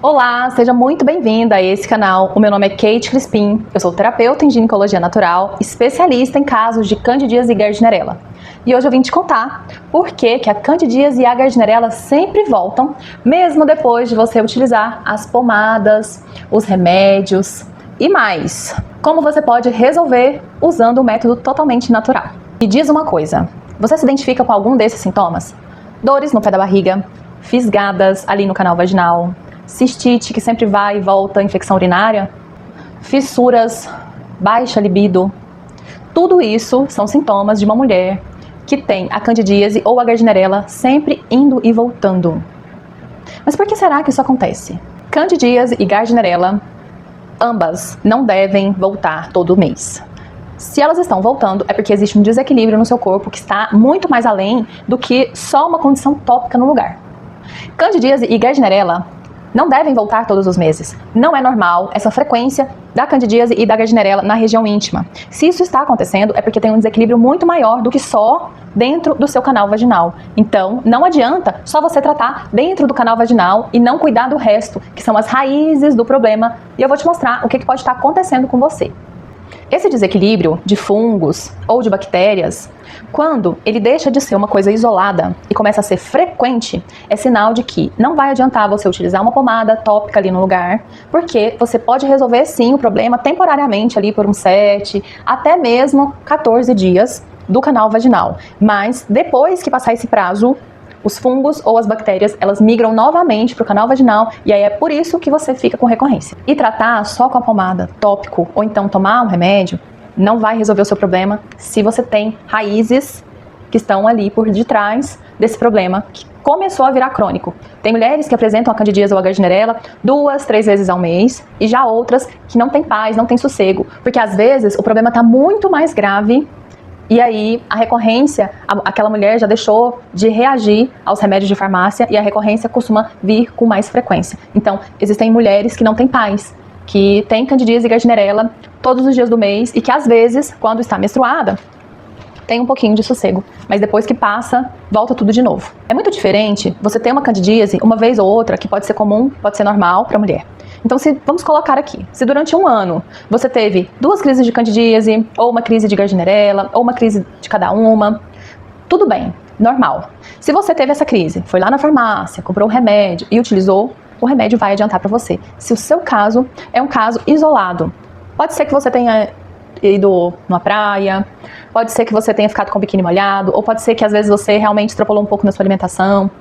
Olá, seja muito bem-vinda a esse canal. O meu nome é Kate Crispim, eu sou terapeuta em ginecologia natural, especialista em casos de candidíase e gardnerella. E hoje eu vim te contar por que a candidíase e a gardnerella sempre voltam, mesmo depois de você utilizar as pomadas, os remédios e mais. Como você pode resolver usando um método totalmente natural. E diz uma coisa, você se identifica com algum desses sintomas? Dores no pé da barriga, fisgadas ali no canal vaginal, cistite que sempre vai e volta, infecção urinária, fissuras, baixa libido. Tudo isso são sintomas de uma mulher que tem a candidíase ou a gardnerella sempre indo e voltando. Mas por que será que isso acontece? Candidíase e gardnerella, ambas não devem voltar todo mês. Se elas estão voltando, é porque existe um desequilíbrio no seu corpo que está muito mais além do que só uma condição tópica no lugar. Candidíase e gardnerella não devem voltar todos os meses. Não é normal essa frequência da candidíase e da gardnerella na região íntima. Se isso está acontecendo, é porque tem um desequilíbrio muito maior do que só dentro do seu canal vaginal. Então, não adianta só você tratar dentro do canal vaginal e não cuidar do resto, que são as raízes do problema. E eu vou te mostrar o que pode estar acontecendo com você. Esse desequilíbrio de fungos ou de bactérias, quando ele deixa de ser uma coisa isolada e começa a ser frequente, é sinal de que não vai adiantar você utilizar uma pomada tópica ali no lugar, porque você pode resolver sim o problema temporariamente ali por uns 7, até mesmo 14 dias do canal vaginal. Mas depois que passar esse prazo, os fungos ou as bactérias, elas migram novamente para o canal vaginal e aí é por isso que você fica com recorrência. E tratar só com a pomada tópico ou então tomar um remédio não vai resolver o seu problema se você tem raízes que estão ali por detrás desse problema que começou a virar crônico. Tem mulheres que apresentam a candidíase ou a gardnerella 2, 3 vezes ao mês e já outras que não têm paz, não têm sossego, porque às vezes o problema está muito mais grave. E aí, a recorrência, aquela mulher já deixou de reagir aos remédios de farmácia e a recorrência costuma vir com mais frequência. Então, existem mulheres que não têm paz, que têm candidíase e gardnerella todos os dias do mês e que às vezes, quando está menstruada, tem um pouquinho de sossego, mas depois que passa, volta tudo de novo. É muito diferente você ter uma candidíase uma vez ou outra, que pode ser comum, pode ser normal para a mulher. Então, vamos colocar aqui, se durante um ano você teve 2 crises de candidíase, ou uma crise de gardnerella, ou uma crise de cada uma, tudo bem, normal. Se você teve essa crise, foi lá na farmácia, comprou um remédio e utilizou, o remédio vai adiantar para você. Se o seu caso é um caso isolado, pode ser que você tenha ido numa praia, pode ser que você tenha ficado com o biquíni molhado, ou pode ser que às vezes você realmente extrapolou um pouco na sua alimentação,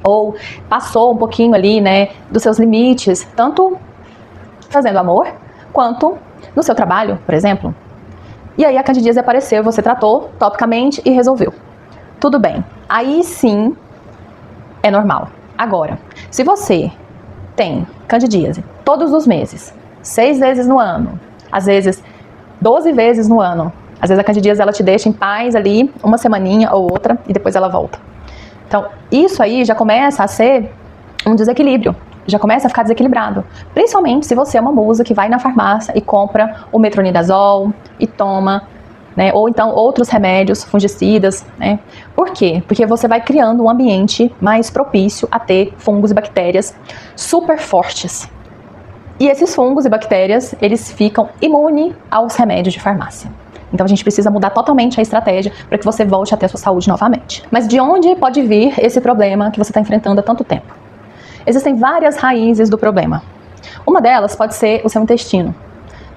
ou passou um pouquinho ali, né, dos seus limites, tanto fazendo amor, quanto no seu trabalho, por exemplo. E aí a candidíase apareceu, você tratou topicamente e resolveu. Tudo bem. Aí sim é normal. Agora, se você tem candidíase todos os meses, 6 vezes no ano, às vezes 12 vezes no ano, às vezes a candidíase ela te deixa em paz ali uma semaninha ou outra e depois ela volta. Então, isso aí já começa a ser um desequilíbrio, já começa a ficar desequilibrado. Principalmente se você é uma musa que vai na farmácia e compra o metronidazol e toma, né, ou então outros remédios fungicidas, né? Por quê? Porque você vai criando um ambiente mais propício a ter fungos e bactérias super fortes. E esses fungos e bactérias, eles ficam imunes aos remédios de farmácia. Então a gente precisa mudar totalmente a estratégia para que você volte a ter a sua saúde novamente. Mas de onde pode vir esse problema que você está enfrentando há tanto tempo? Existem várias raízes do problema. Uma delas pode ser o seu intestino.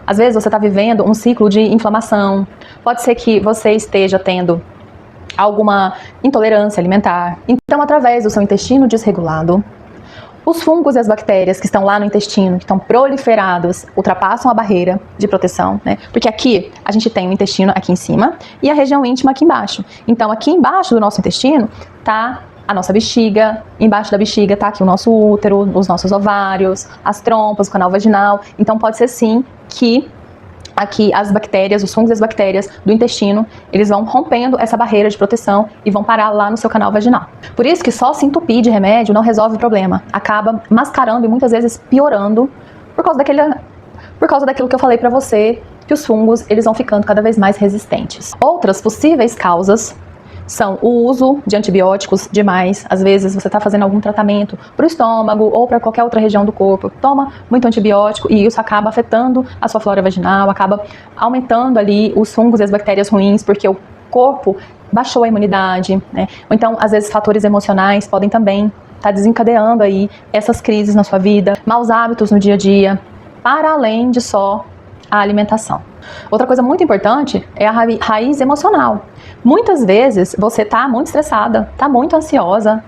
Às vezes você está vivendo um ciclo de inflamação, pode ser que você esteja tendo alguma intolerância alimentar. Então, através do seu intestino desregulado, os fungos e as bactérias que estão lá no intestino, que estão proliferados, ultrapassam a barreira de proteção, né? Porque aqui a gente tem o intestino aqui em cima e a região íntima aqui embaixo. Então aqui embaixo do nosso intestino tá a nossa bexiga, embaixo da bexiga tá aqui o nosso útero, os nossos ovários, as trompas, o canal vaginal. Então pode ser sim que aqui as bactérias, os fungos e as bactérias do intestino, eles vão rompendo essa barreira de proteção e vão parar lá no seu canal vaginal. Por isso que só se entupir de remédio não resolve o problema. Acaba mascarando e muitas vezes piorando por causa daquilo que eu falei pra você, que os fungos eles vão ficando cada vez mais resistentes. Outras possíveis causas são o uso de antibióticos demais. Às vezes você está fazendo algum tratamento para o estômago ou para qualquer outra região do corpo, toma muito antibiótico e isso acaba afetando a sua flora vaginal, acaba aumentando ali os fungos e as bactérias ruins, porque o corpo baixou a imunidade, né? Ou então, às vezes, fatores emocionais podem também estar desencadeando aí essas crises na sua vida, maus hábitos no dia a dia, para além de só a alimentação. Outra coisa muito importante é a raiz emocional. Muitas vezes você está muito estressada, está muito ansiosa,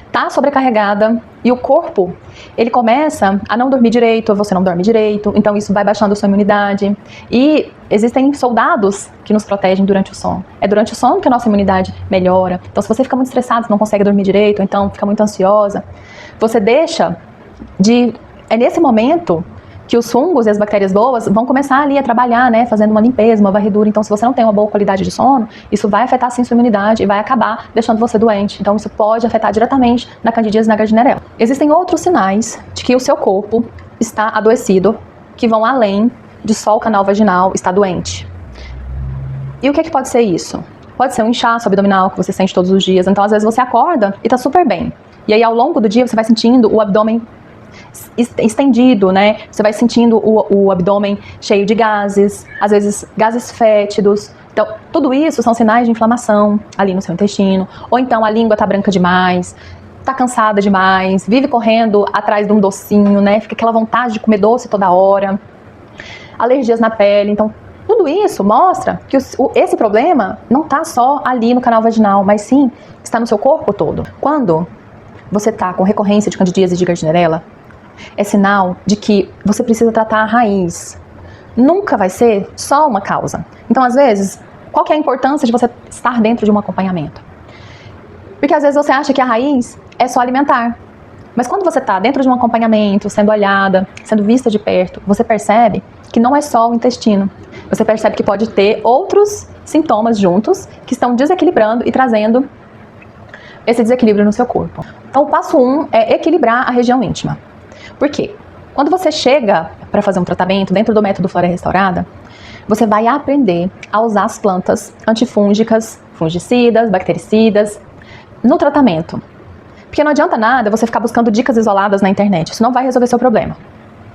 está sobrecarregada e o corpo, ele começa a não dormir direito, você não dorme direito, então isso vai baixando a sua imunidade. E existem soldados que nos protegem durante o sono. É durante o sono que a nossa imunidade melhora. Então se você fica muito estressado, não consegue dormir direito, ou então fica muito ansiosa, você deixa de... É nesse momento que os fungos e as bactérias boas vão começar ali a trabalhar, né, fazendo uma limpeza, uma varredura. Então, se você não tem uma boa qualidade de sono, isso vai afetar sim sua imunidade e vai acabar deixando você doente. Então, isso pode afetar diretamente na candidíase e na gardnerella. Existem outros sinais de que o seu corpo está adoecido, que vão além de só o canal vaginal estar doente. E o que pode ser isso? Pode ser um inchaço abdominal que você sente todos os dias. Então, às vezes você acorda e está super bem. E aí, ao longo do dia, você vai sentindo o abdômen estendido, né? Você vai sentindo o abdômen cheio de gases, às vezes gases fétidos. Então, tudo isso são sinais de inflamação ali no seu intestino. Ou então a língua tá branca demais, tá cansada demais, vive correndo atrás de um docinho, né? Fica aquela vontade de comer doce toda hora. Alergias na pele. Então, tudo isso mostra que esse problema não tá só ali no canal vaginal, mas sim está no seu corpo todo. Quando você tá com recorrência de candidíase e de gardnerella, é sinal de que você precisa tratar a raiz. Nunca vai ser só uma causa. Então, às vezes, qual que é a importância de você estar dentro de um acompanhamento? Porque às vezes você acha que a raiz é só alimentar. Mas quando você está dentro de um acompanhamento, sendo olhada, sendo vista de perto, você percebe que não é só o intestino. Você percebe que pode ter outros sintomas juntos que estão desequilibrando e trazendo esse desequilíbrio no seu corpo. Então, o passo 1 é equilibrar a região íntima. Por quê? Quando você chega para fazer um tratamento dentro do método Flora Restaurada, você vai aprender a usar as plantas antifúngicas, fungicidas, bactericidas no tratamento. Porque não adianta nada você ficar buscando dicas isoladas na internet. Isso não vai resolver seu problema.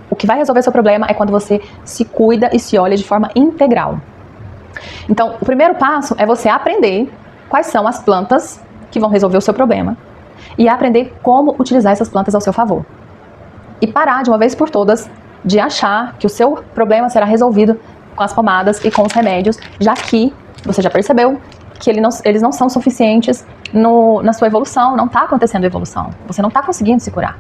O que vai resolver seu problema é quando você se cuida e se olha de forma integral. Então, o primeiro passo é você aprender quais são as plantas que vão resolver o seu problema e aprender como utilizar essas plantas ao seu favor. E parar de uma vez por todas de achar que o seu problema será resolvido com as pomadas e com os remédios, já que você já percebeu que eles não são suficientes na sua evolução, não está acontecendo a evolução, você não está conseguindo se curar.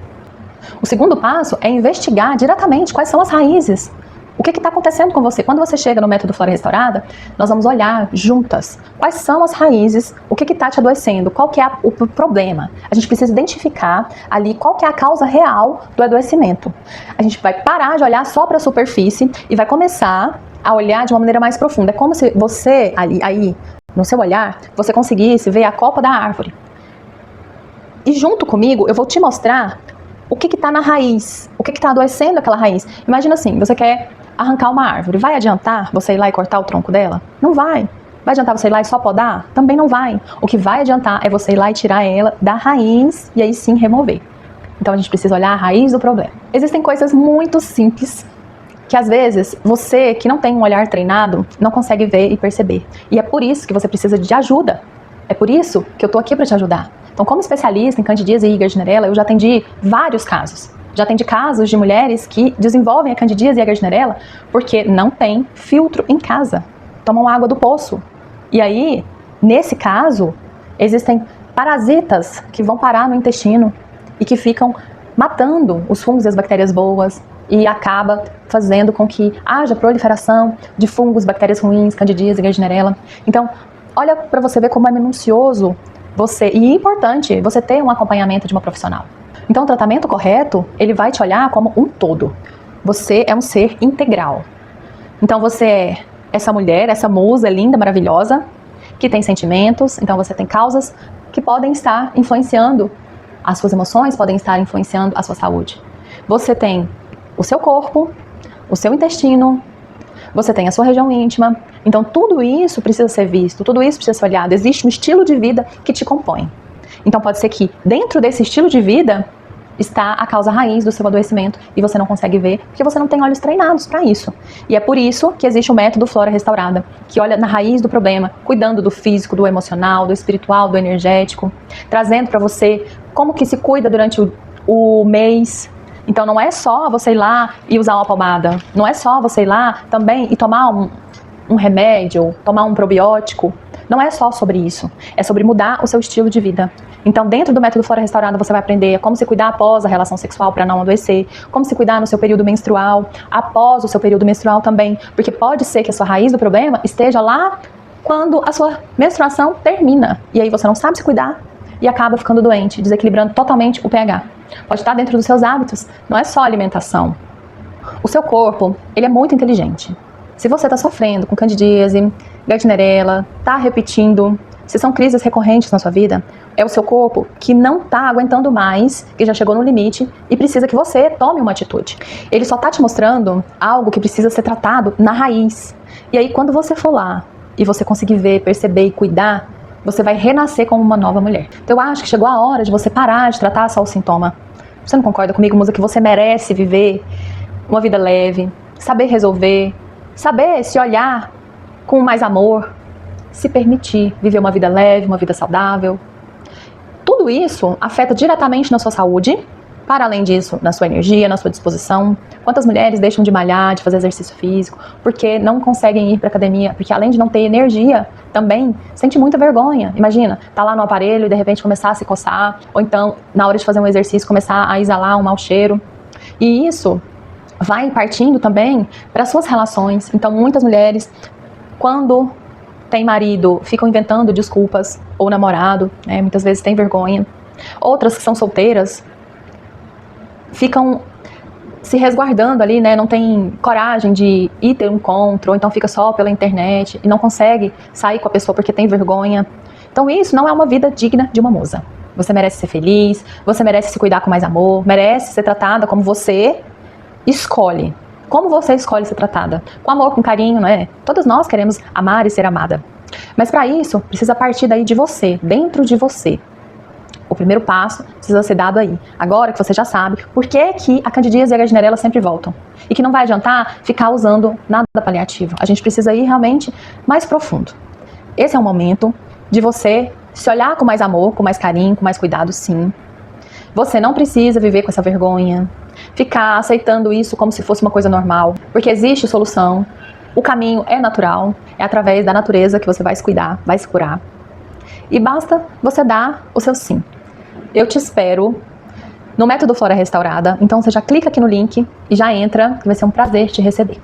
O segundo passo é investigar diretamente quais são as raízes. O que está acontecendo com você? Quando você chega no método Flora Restaurada, nós vamos olhar juntas quais são as raízes, o que está te adoecendo, qual que é o problema. A gente precisa identificar ali qual que é a causa real do adoecimento. A gente vai parar de olhar só para a superfície e vai começar a olhar de uma maneira mais profunda. É como se você, aí, no seu olhar, você conseguisse ver a copa da árvore. E junto comigo, eu vou te mostrar o que está na raiz, o que está adoecendo aquela raiz. Imagina assim, você quer arrancar uma árvore, vai adiantar você ir lá e cortar o tronco dela? Não vai. Vai adiantar você ir lá e só podar? Também não vai. O que vai adiantar é você ir lá e tirar ela da raiz e aí sim remover. Então a gente precisa olhar a raiz do problema. Existem coisas muito simples que às vezes você que não tem um olhar treinado não consegue ver e perceber. E é por isso que você precisa de ajuda. É por isso que eu tô aqui para te ajudar. Então, como especialista em candidíase e gardnerella, eu já atendi vários casos. Já atendi casos de mulheres que desenvolvem a candidíase e a gardnerella porque não tem filtro em casa. Tomam água do poço. E aí, nesse caso, existem parasitas que vão parar no intestino e que ficam matando os fungos e as bactérias boas e acaba fazendo com que haja proliferação de fungos, bactérias ruins, candidíase e gardnerella. Então, olha para você ver como é minucioso e importante você ter um acompanhamento de uma profissional. Então, o tratamento correto, ele vai te olhar como um todo. Você é um ser integral. Então, você é essa mulher, essa musa linda, maravilhosa, que tem sentimentos. Então, você tem causas que podem estar influenciando as suas emoções, podem estar influenciando a sua saúde. Você tem o seu corpo, o seu intestino, você tem a sua região íntima. Então tudo isso precisa ser visto, tudo isso precisa ser olhado. Existe um estilo de vida que te compõe. Então pode ser que dentro desse estilo de vida está a causa raiz do seu adoecimento e você não consegue ver porque você não tem olhos treinados para isso. E é por isso que existe o método Flora Restaurada, que olha na raiz do problema, cuidando do físico, do emocional, do espiritual, do energético, trazendo para você como que se cuida durante o mês. Então não é só você ir lá e usar uma pomada, não é só você ir lá também e tomar um remédio, tomar um probiótico. Não é só sobre isso, é sobre mudar o seu estilo de vida. Então, dentro do método Flora Restaurada, você vai aprender como se cuidar após a relação sexual para não adoecer, como se cuidar no seu período menstrual, após o seu período menstrual também, porque pode ser que a sua raiz do problema esteja lá quando a sua menstruação termina, e aí você não sabe se cuidar e acaba ficando doente, desequilibrando totalmente o pH. Pode estar dentro dos seus hábitos, não é só alimentação. O seu corpo, ele é muito inteligente. Se você está sofrendo com candidíase, Gardnerella, está repetindo, se são crises recorrentes na sua vida, é o seu corpo que não está aguentando mais, que já chegou no limite e precisa que você tome uma atitude. Ele só está te mostrando algo que precisa ser tratado na raiz. E aí quando você for lá e você conseguir ver, perceber e cuidar, você vai renascer como uma nova mulher. Então eu acho que chegou a hora de você parar de tratar só o sintoma. Você não concorda comigo, Musa, que você merece viver uma vida leve, saber resolver, saber se olhar com mais amor, se permitir viver uma vida leve, uma vida saudável. Tudo isso afeta diretamente na sua saúde, para além disso, na sua energia, na sua disposição. Quantas mulheres deixam de malhar, de fazer exercício físico, porque não conseguem ir para academia, porque além de não ter energia, também sente muita vergonha. Imagina, tá lá no aparelho e de repente começar a se coçar, ou então, na hora de fazer um exercício, começar a exalar um mau cheiro. E isso vai partindo também para suas relações. Então, muitas mulheres, quando tem marido, ficam inventando desculpas, ou namorado, né, muitas vezes tem vergonha. Outras que são solteiras, ficam se resguardando ali, né, não tem coragem de ir ter um encontro, ou então fica só pela internet e não consegue sair com a pessoa porque tem vergonha. Então isso não é uma vida digna de uma musa. Você merece ser feliz, você merece se cuidar com mais amor, merece ser tratada como você escolhe. Como você escolhe ser tratada? Com amor, com carinho, né? Todas nós queremos amar e ser amada. Mas para isso, precisa partir daí de você, dentro de você. O primeiro passo precisa ser dado aí. Agora que você já sabe por que a candidíase e a Gardnerella sempre voltam. E que não vai adiantar ficar usando nada paliativo. A gente precisa ir realmente mais profundo. Esse é o momento de você se olhar com mais amor, com mais carinho, com mais cuidado, sim. Você não precisa viver com essa vergonha, ficar aceitando isso como se fosse uma coisa normal, porque existe solução, o caminho é natural, é através da natureza que você vai se cuidar, vai se curar. E basta você dar o seu sim. Eu te espero no método Flora Restaurada, então você já clica aqui no link e já entra, que vai ser um prazer te receber.